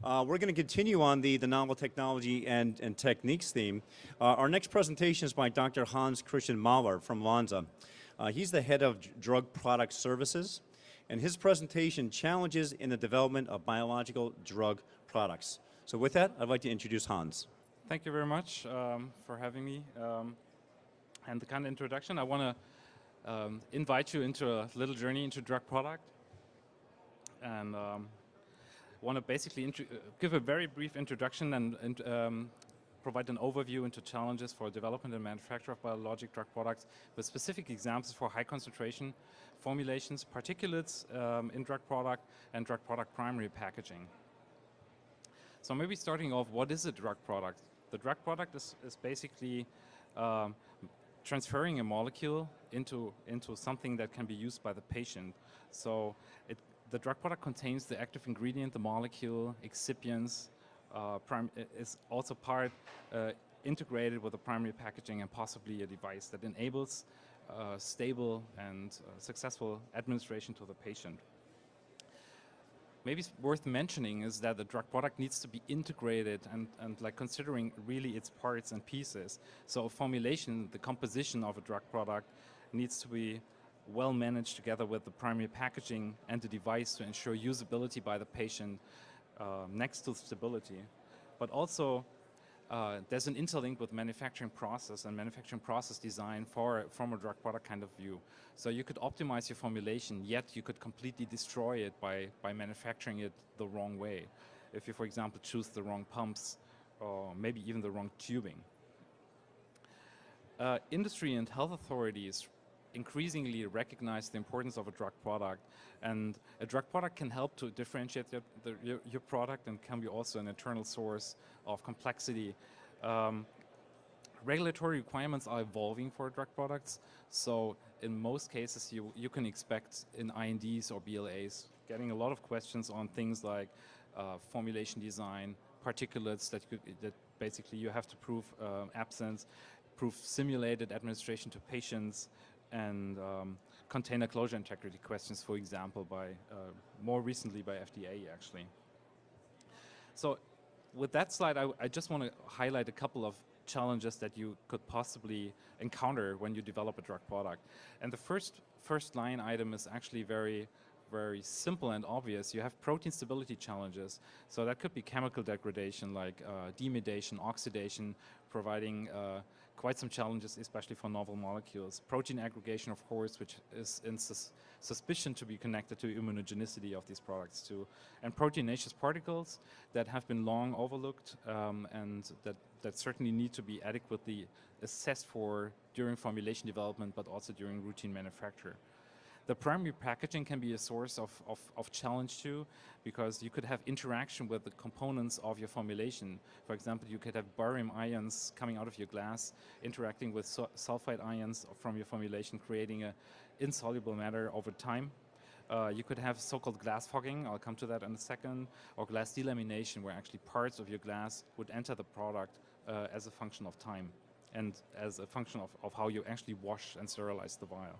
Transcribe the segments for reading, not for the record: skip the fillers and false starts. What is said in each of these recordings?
We're going to continue on the novel technology and techniques theme. Our next presentation is by Dr. Hans Christian Mahler from Lonza. He's the head of drug product services, and his presentation challenges in the development of biological drug products. So with that, I'd like to introduce Hans. Thank you very much for having me. And the kind of introduction, I want to invite you into a little journey into drug product. And want to basically give a very brief introduction and provide an overview into challenges for development and manufacture of biologic drug products with specific examples for high concentration formulations, particulates in drug product, and drug product primary packaging. So maybe starting off, what is a drug product? The drug product is basically transferring a molecule into something that can be used by the patient. So the drug product contains the active ingredient, the molecule, excipients, is also integrated with the primary packaging and possibly a device that enables stable and successful administration to the patient. Maybe it's worth mentioning is that the drug product needs to be integrated and like considering really its parts and pieces. So a formulation, the composition of a drug product needs to be well managed together with the primary packaging and the device to ensure usability by the patient next to stability. But also there's an interlink with manufacturing process and manufacturing process design from a drug product kind of view. So you could optimize your formulation, yet you could completely destroy it by manufacturing it the wrong way. If you, for example, choose the wrong pumps or maybe even the wrong tubing. Industry and health authorities increasingly recognize the importance of a drug product, and a drug product can help to differentiate your product and can be also an internal source of complexity. Regulatory requirements are evolving for drug products, so in most cases you can expect in INDs or BLAs getting a lot of questions on things like formulation design, particulates that basically you have to prove absence, prove simulated administration to patients, and container closure integrity questions, for example, more recently by FDA actually. So with that slide, I just want to highlight a couple of challenges that you could possibly encounter when you develop a drug product. And the first line item is actually very simple and obvious. You have protein stability challenges. So that could be chemical degradation like demidation, oxidation, providing quite some challenges, especially for novel molecules. Protein aggregation, of course, which is in suspicion to be connected to immunogenicity of these products too. And proteinaceous particles that have been long overlooked and that certainly need to be adequately assessed for during formulation development, but also during routine manufacture. The primary packaging can be a source of challenge too, because you could have interaction with the components of your formulation. For example, you could have barium ions coming out of your glass, interacting with sulfide ions from your formulation, creating an insoluble matter over time. You could have so-called glass fogging, I'll come to that in a second, or glass delamination, where actually parts of your glass would enter the product as a function of time and as a function of how you actually wash and sterilize the vial.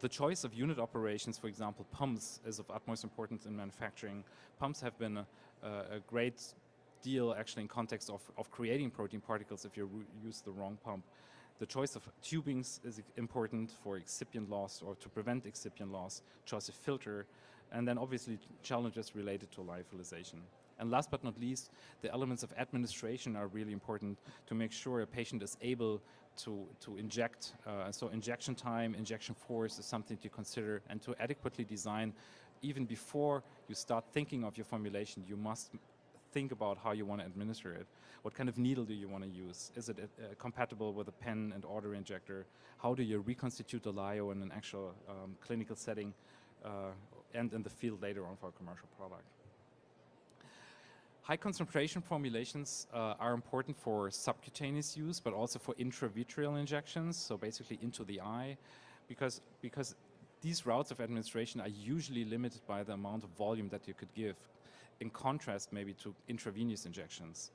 The choice of unit operations, for example, pumps, is of utmost importance in manufacturing. Pumps have been a great deal actually in context of creating protein particles if you use the wrong pump. The choice of tubings is important for excipient loss or to prevent excipient loss, choice of filter, and then obviously challenges related to lyophilization. And last but not least, the elements of administration are really important to make sure a patient is able to inject. So injection time, injection force is something to consider, and to adequately design. Even before you start thinking of your formulation, you must think about how you want to administer it. What kind of needle do you want to use? Is it compatible with a pen and auto injector? How do you reconstitute the lyo in an actual clinical setting and in the field later on for a commercial product? High concentration formulations are important for subcutaneous use, but also for intravitreal injections, so basically into the eye, because these routes of administration are usually limited by the amount of volume that you could give, in contrast maybe to intravenous injections.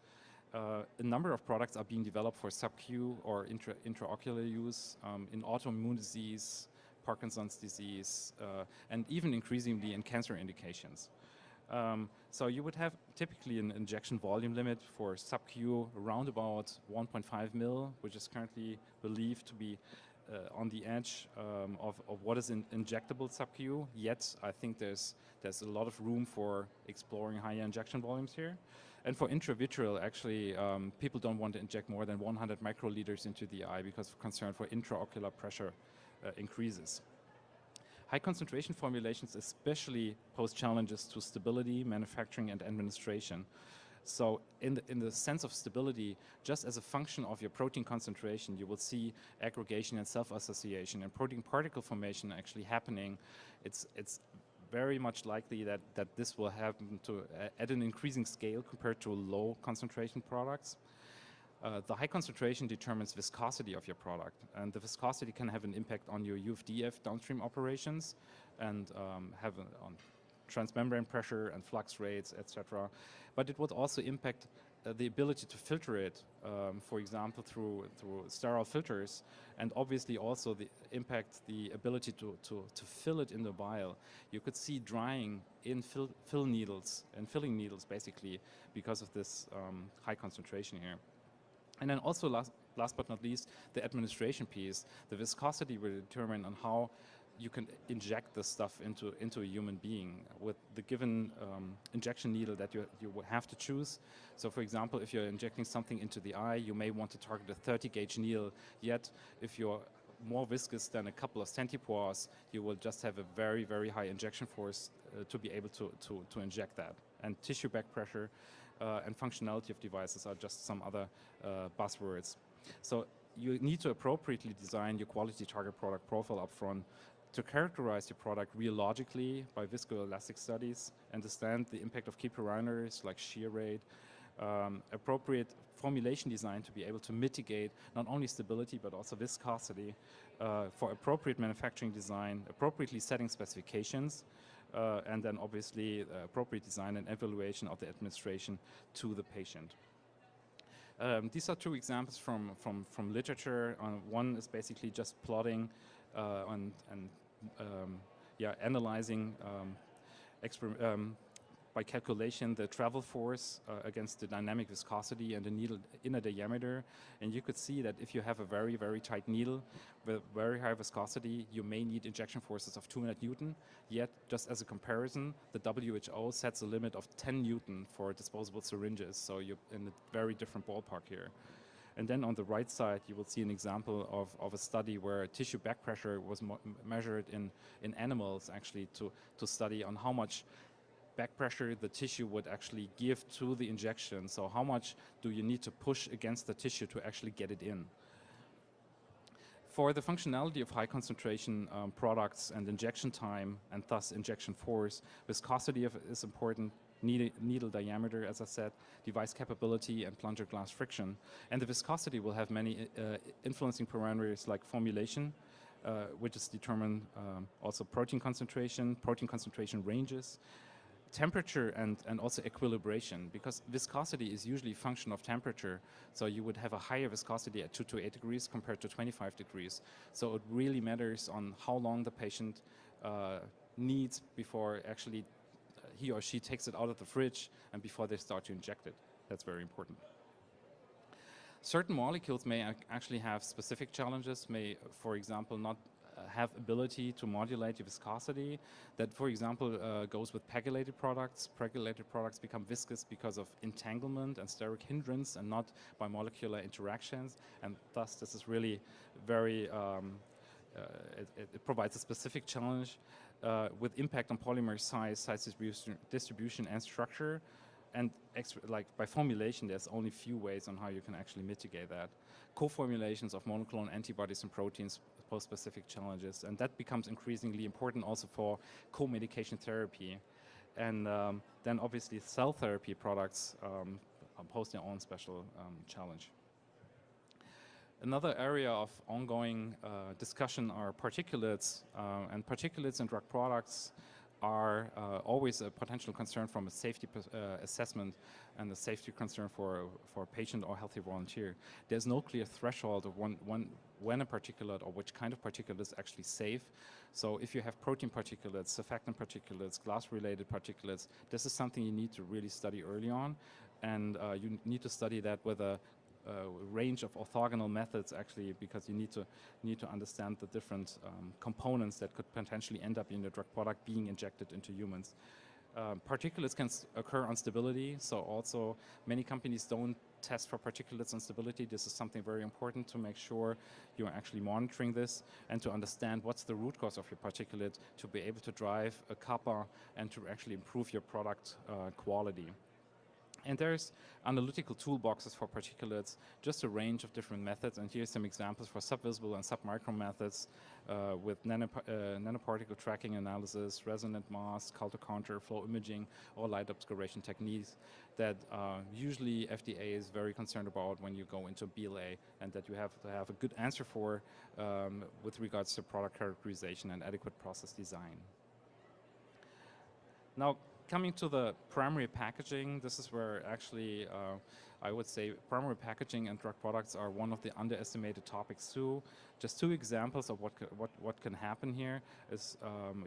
A number of products are being developed for sub-Q or intraocular use in autoimmune disease, Parkinson's disease, and even increasingly in cancer indications. So you would have typically an injection volume limit for sub-Q around about 1.5 mil, which is currently believed to be on the edge of what is injectable sub-Q. Yet I think there's a lot of room for exploring higher injection volumes here. And for intravitreal, actually, people don't want to inject more than 100 microliters into the eye because of concern for intraocular pressure increases. High concentration formulations especially pose challenges to stability, manufacturing, and administration. So in the sense of stability, just as a function of your protein concentration, you will see aggregation and self-association and protein particle formation actually happening. It's very much likely that this will happen at an increasing scale compared to low concentration products. The high concentration determines viscosity of your product, and the viscosity can have an impact on your UFDF downstream operations and have on transmembrane pressure and flux rates, etc. But it would also impact the ability to filter it, for example, through sterile filters, and obviously also impact the ability to fill it in the vial. You could see drying in filling needles basically because of this high concentration here. And then also last but not least, the administration piece. The viscosity will determine on how you can inject this stuff into a human being with the given injection needle that you will have to choose. So for example, if you're injecting something into the eye, you may want to target a 30 gauge needle, yet if you're more viscous than a couple of centipores, you will just have a very, very high injection force to be able to inject that. And tissue back pressure and functionality of devices are just some other buzzwords. So you need to appropriately design your quality target product profile up front to characterize your product rheologically by viscoelastic studies, understand the impact of key parameters like shear rate, appropriate formulation design to be able to mitigate not only stability but also viscosity, for appropriate manufacturing design, appropriately setting specifications, and then obviously appropriate design and evaluation of the administration to the patient. These are two examples from literature. One is basically just plotting and analyzing by calculation the travel force against the dynamic viscosity and the needle inner diameter. And you could see that if you have a very, very tight needle with very high viscosity, you may need injection forces of 200 Newton. Yet, just as a comparison, the WHO sets a limit of 10 Newton for disposable syringes. So you're in a very different ballpark here. And then on the right side, you will see an example of a study where tissue back pressure was measured in animals actually to study on how much back pressure the tissue would actually give to the injection. So how much do you need to push against the tissue to actually get it in? For the functionality of high concentration products and injection time and thus injection force, viscosity is important, needle diameter, as I said, device capability and plunger glass friction. And the viscosity will have many influencing parameters like formulation, which is determined also protein concentration ranges, temperature and also equilibration, because viscosity is usually a function of temperature. So you would have a higher viscosity at 2 to 8 degrees compared to 25 degrees. So it really matters on how long the patient needs before actually he or she takes it out of the fridge and before they start to inject it. That's very important. Certain molecules may actually have specific challenges, may, for example, not have ability to modulate the viscosity. That, for example, goes with pegylated products. Pegylated products become viscous because of entanglement and steric hindrance and not by molecular interactions. And thus, this is really very, it provides a specific challenge with impact on polymer size distribution, and structure. And like by formulation, there's only few ways on how you can actually mitigate that. Co-formulations of monoclonal antibodies and proteins pose specific challenges, and that becomes increasingly important also for co-medication therapy. And then obviously cell therapy products pose their own special challenge. Another area of ongoing discussion are particulates, and particulates in drug products are always a potential concern from a safety assessment and a safety concern for a patient or healthy volunteer. There's no clear threshold of when a particulate or which kind of particulate is actually safe. So if you have protein particulates, surfactant particulates, glass-related particulates, this is something you need to really study early on, and you need to study that with a range of orthogonal methods, actually, because you need to understand the different components that could potentially end up in the drug product being injected into humans. Particulates can occur on stability, so also many companies don't test for particulates on stability. This is something very important to make sure you're actually monitoring this and to understand what's the root cause of your particulate to be able to drive a kappa and to actually improve your product quality. And there's analytical toolboxes for particulates, just a range of different methods. And here's some examples for subvisible and submicron methods with nanoparticle tracking analysis, resonant mass, culture-counter, flow imaging, or light obscuration techniques that usually FDA is very concerned about when you go into BLA, and that you have to have a good answer for with regards to product characterization and adequate process design. Now, coming to the primary packaging, this is where actually I would say primary packaging and drug products are one of the underestimated topics too. Just two examples of what can happen here is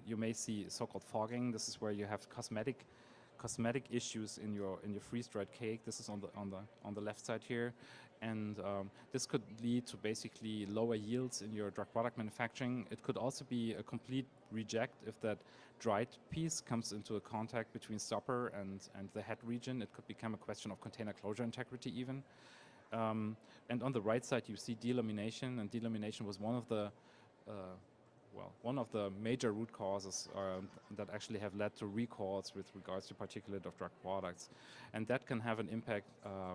you may see so-called fogging. This is where you have cosmetic issues in your freeze-dried cake. This is on the left side here, and this could lead to basically lower yields in your drug product manufacturing. It could also be a complete reject if that dried piece comes into a contact between stopper and the head region. It could become a question of container closure integrity even. And on the right side you see delamination, and delamination was one of the major root causes that actually have led to recalls with regards to particulate of drug products. And that can have an impact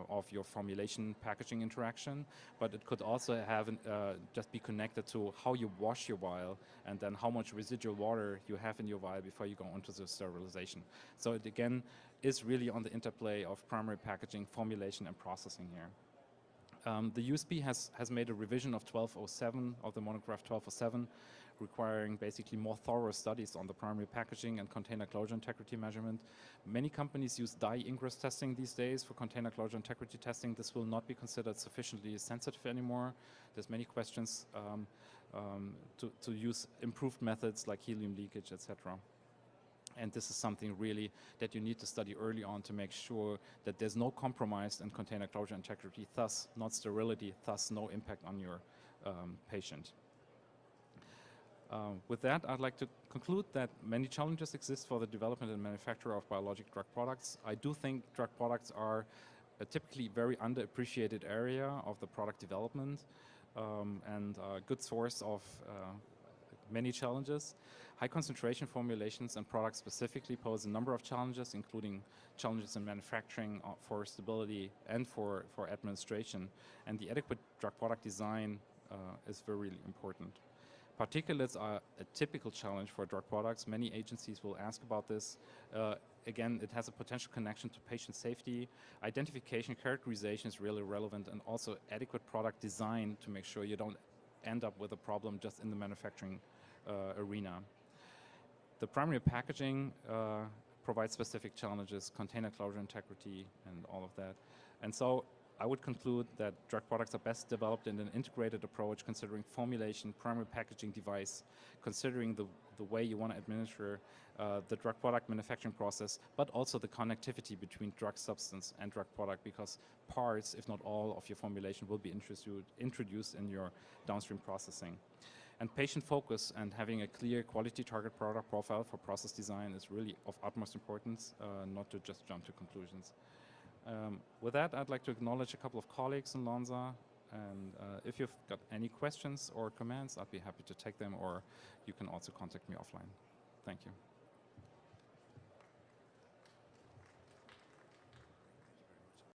of your formulation packaging interaction, but it could also have just be connected to how you wash your vial and then how much residual water you have in your vial before you go into the sterilization. So it again is really on the interplay of primary packaging, formulation, and processing here. The USP has made a revision of 1207, of the monograph 1207, requiring basically more thorough studies on the primary packaging and container closure integrity measurement. Many companies use dye ingress testing these days for container closure integrity testing. This will not be considered sufficiently sensitive anymore. There's many questions to use improved methods like helium leakage, etc. And this is something really that you need to study early on to make sure that there's no compromise in container closure integrity, thus not sterility, thus no impact on your patient. With that, I'd like to conclude that many challenges exist for the development and manufacture of biologic drug products. I do think drug products are a typically very underappreciated area of the product development and a good source of many challenges. High concentration formulations and products specifically pose a number of challenges, including challenges in manufacturing for stability and for administration. And the adequate drug product design is very important. Particulates are a typical challenge for drug products. Many agencies will ask about this. Again, it has a potential connection to patient safety. Identification, characterization is really relevant, and also adequate product design to make sure you don't end up with a problem just in the manufacturing arena. The primary packaging provides specific challenges, container closure integrity, and all of that. And so I would conclude that drug products are best developed in an integrated approach, considering formulation, primary packaging device, considering the way you want to administer the drug product manufacturing process, but also the connectivity between drug substance and drug product, because parts, if not all, of your formulation will be introduced in your downstream processing. And patient focus and having a clear quality target product profile for process design is really of utmost importance, not to just jump to conclusions. With that, I'd like to acknowledge a couple of colleagues in Lonza, and if you've got any questions or comments, I'd be happy to take them, or you can also contact me offline. Thank you.